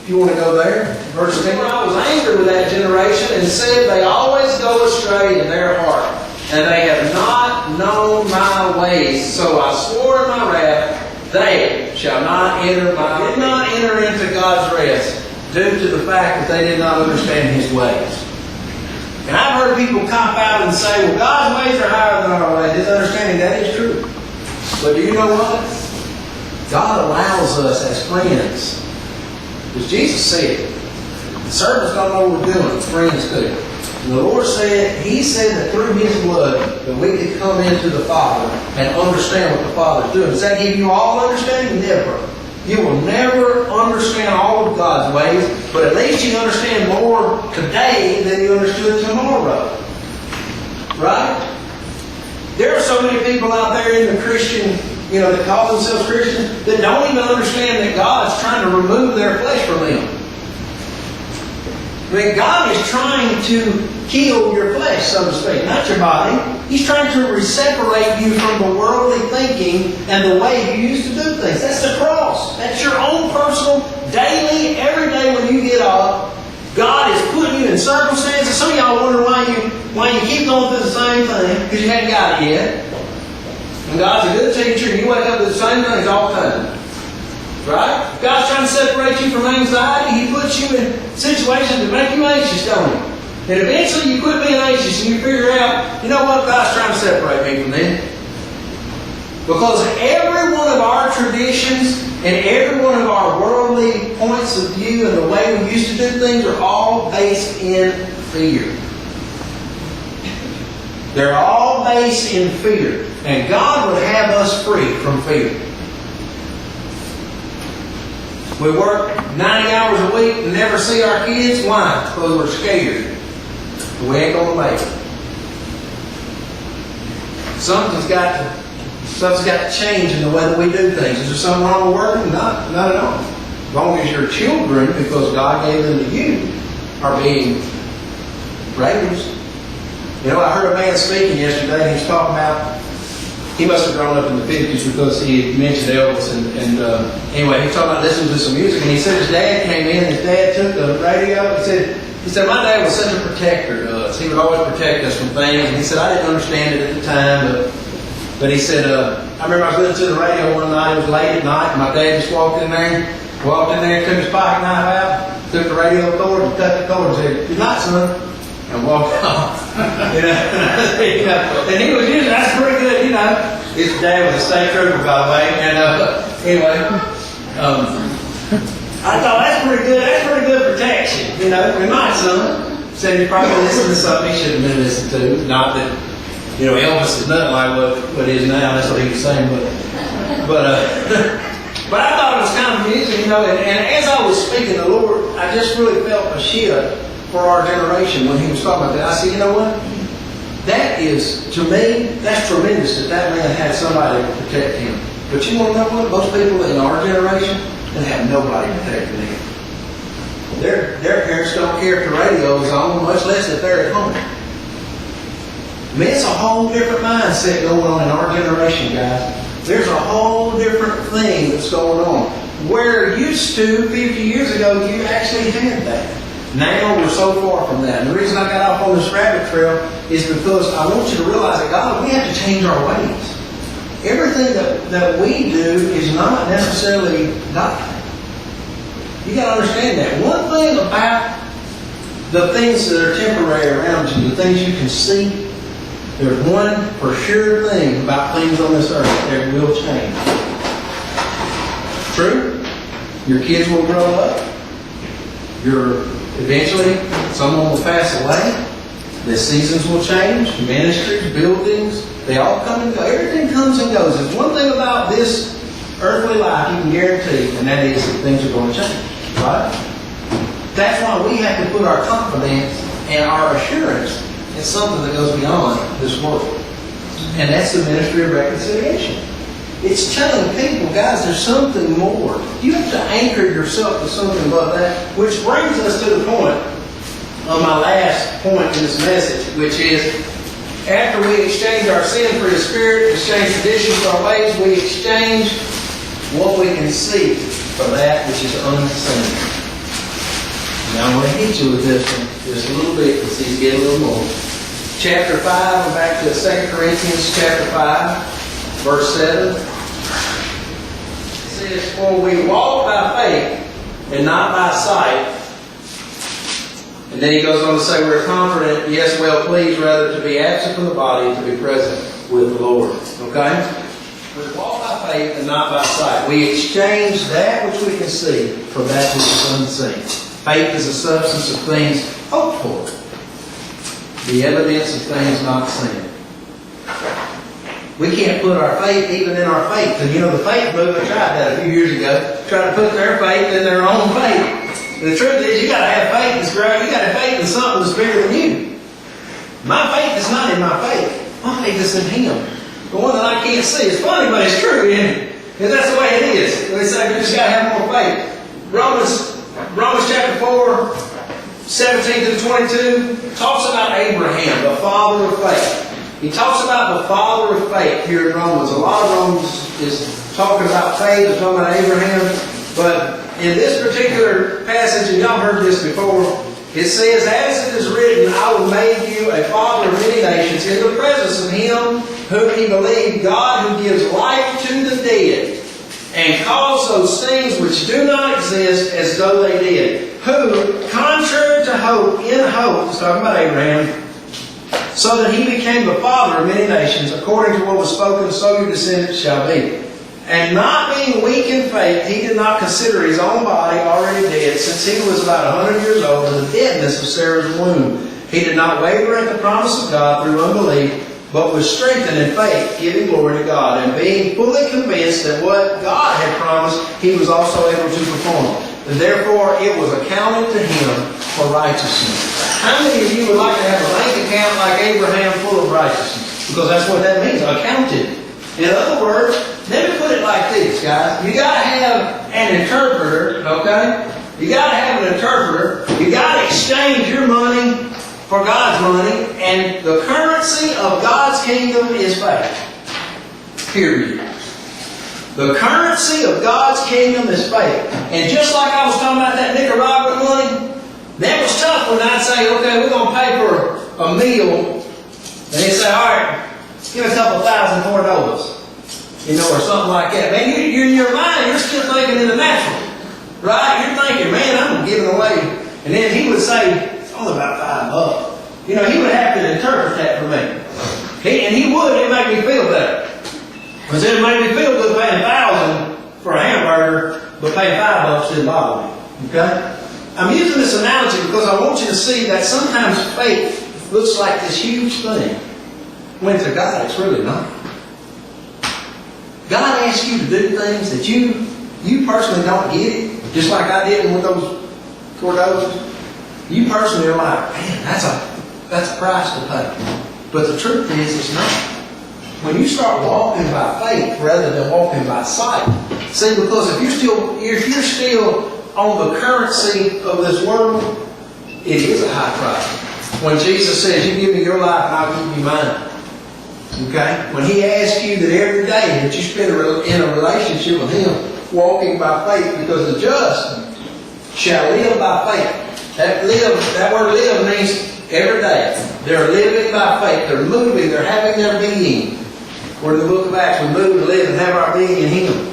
If you want to go there, verse 10. I was angry with that generation and said, they always go astray in their heart, and they have not known my ways. So I swore in my wrath, they shall not enter did not enter into God's rest due to the fact that they did not understand His ways. And I've heard people cop out and say, well, God's ways are higher than our ways. His understanding, that is true. But do you know what? God allows us as friends. Because Jesus said, the servants don't know what we're doing, friends do. And the Lord said, He said that through His blood that we could come into the Father and understand what the Father's doing. Does that give you all understanding? Never. You will never understand all of God's ways, but at least you understand more today than you understood tomorrow. Right? There are so many people out there in the Christian, that call themselves Christians, that don't even understand that God's trying to remove their flesh from them. I mean, God is trying to kill your flesh, so to speak, not your body. He's trying to separate you from the worldly thinking and the way you used to do things. That's the cross. That's your own personal, daily, every day when you get up, God is putting you in circumstances. Some of y'all wonder why you keep going through the same thing, because you hadn't got it yet. And God's a good teacher, and you wake up with the same things all the time. Right? God's trying to separate you from anxiety. He puts you in situations that make you anxious, don't He? And eventually you quit being anxious and you figure out, you know what? God's trying to separate me from them. Because every one of our traditions and every one of our worldly points of view and the way we used to do things are all based in fear. They're all based in fear. And God would have us free from fear. We work 90 hours a week and never see our kids. Why? Because we're scared. We ain't going to make it. Something's got to change in the way that we do things. Is there something wrong with working? Not at all. As long as your children, because God gave them to you, are being raised. I heard a man speaking yesterday, and he was talking about, he must have grown up in the 50s because he mentioned Elvis. And anyway, he was talking about listening to some music, and he said his dad came in, his dad took the radio. He said, my dad was such a protector to us. He would always protect us from things. And he said, I didn't understand it at the time, but he said, I remember I was listening to the radio one night. It was late at night, and my dad just walked in there, took his pocket knife out, took the radio cord, and cut the cord, and said, good night, son, and walked off. And he was using, that's pretty good, His dad was a state trooper, by the way. And anyway, I thought that's pretty good. That's pretty good protection. Good night, son. Said he probably listened to something he shouldn't have been listening to. Not that Elvis is nothing like what is now. That's what he was saying. But I thought it was kind of amusing, And as I was speaking, the Lord, I just really felt a shift for our generation when He was talking about that. I said, you know what? That is, to me, that's tremendous that man had somebody to protect him. But you want to know what? Most people in our generation, they have nobody protecting them. Their parents don't care if the radio is on, much less if they're at home. I mean, it's a whole different mindset going on in our generation, guys. There's a whole different thing that's going on. Where used to, 50 years ago, you actually had that. Now we're so far from that. And the reason I got off on this rabbit trail is because I want you to realize that God, we have to change our ways. Everything that we do is not necessarily God. You got to understand that. One thing about the things that are temporary around you, the things you can see, there's one for sure thing about things on this earth that will change. True? Your kids will grow up. Eventually, someone will pass away. The seasons will change. Ministries, buildings, they all come and go. Everything comes and goes. There's one thing about this earthly life you can guarantee, and that is that things are going to change. Right? That's why we have to put our confidence and our assurance in something that goes beyond this world. And that's the ministry of reconciliation. It's telling people, guys, there's something more. You have to anchor yourself to something above that, which brings us to the point of my last point in this message, which is after we exchange our sin for His Spirit, exchange traditions for our ways, we exchange what we can see for that which is unseen. hit you with this one just a little bit because he's getting a little more. Chapter 5, I'm back to 2 Corinthians chapter 5, verse 7. It says, "For we walk by faith and not by sight." And then he goes on to say, "We're confident, yes, well pleased, rather to be absent from the body and to be present with the Lord." Okay? We walk by faith and not by sight. We exchange that which we can see for that which is unseen. Faith is a substance of things hoped for, the evidence of things not seen. We can't put our faith even in our faith. And the faith movement tried that a few years ago. Tried to put their faith in their own faith. And the truth is, you got to have faith that's great. You got to have faith in something that's bigger than you. My faith is not in my faith. My faith is in Him. The one that I can't see. It's funny, but it's true, isn't it? Because that's the way it is. They say we just got to have more faith. Romans chapter 4, 17 to 22, talks about Abraham, the father of faith. He talks about the father of faith here in Romans. A lot of Romans is talking about faith, it's talking about Abraham. But in this particular passage, and y'all heard this before, it says, "As it is written, I will make you a father of many nations in the presence of him whom he believed, God who gives life to the dead, and calls those things which do not exist as though they did. Who, contrary to hope, in hope," he's talking about Abraham, "so that he became the father of many nations, according to what was spoken, so your descendants shall be. And not being weak in faith, he did not consider his own body already dead, since he was about 100 years old, and the deadness of Sarah's womb. He did not waver at the promise of God through unbelief, but was strengthened in faith, giving glory to God, and being fully convinced that what God had promised, he was also able to perform. And therefore it was accounted to him for righteousness." How many of you would like to have a bank account like Abraham full of righteousness? Because that's what that means, accounted. In other words, let me put it like this, guys. You got to have an interpreter, okay? You got to have an interpreter. You got to exchange your money for God's money. And the currency of God's kingdom is faith. Period. The currency of God's kingdom is faith. And just like I was talking about that Nicaraguan money, that was tough when I'd say, okay, we're going to pay for a meal. And they'd say, all right, give a couple $1,000 or something like that. Man, you're in your mind, you're still thinking in the natural. Right? You're thinking, man, I'm giving away. And then he would say, it's only about $5. He would have to interpret that for me. And he would, it made me feel better. Because it made me feel good paying $1,000 for a hamburger, but paying $5 didn't bother me. Okay? I'm using this analogy because I want you to see that sometimes faith looks like this huge thing, when to God it's really not. God asks you to do things that you personally don't get it, just like I did with those Cordovas. You personally are like, man, that's a price to pay. But the truth is, it's not. When you start walking by faith rather than walking by sight, see, because if you're still on the currency of this world, it is a high price. When Jesus says, "You give me your life and I'll give you mine." Okay? When He asks you that every day that you spend in a relationship with Him, walking by faith, because the just shall live by faith. That word live means every day. They're living by faith. They're moving. They're having their being. Or in the book of Acts, we move and live and have our being in Him.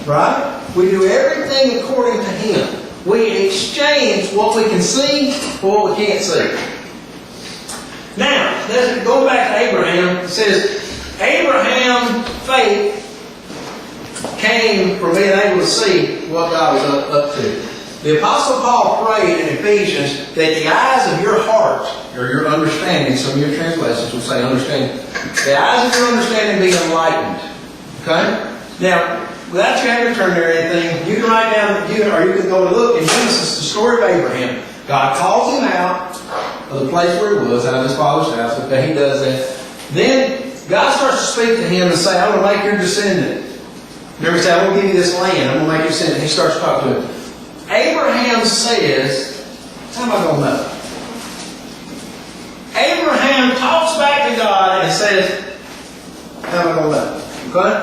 Right? We do everything according to Him. We exchange what we can see for what we can't see. Now, going back to Abraham, it says, Abraham's faith came from being able to see what God was up to. The Apostle Paul prayed in Ephesians that the eyes of your heart, or your understanding, some of your translations will say understanding, the eyes of your understanding be enlightened. Okay? Now, without you having to turn there or anything, you can write down, or you can go and look in Genesis, the story of Abraham. God calls him out of the place where he was, out of his father's house. Okay, he does that. Then God starts to speak to him and say, I'm going to make your descendant. Remember, he said, I'm going to give you this land. I'm going to make your descendant. He starts to talk to him. Abraham says, how am I going to know? Abraham talks back to God and says, how am I going to know? Okay?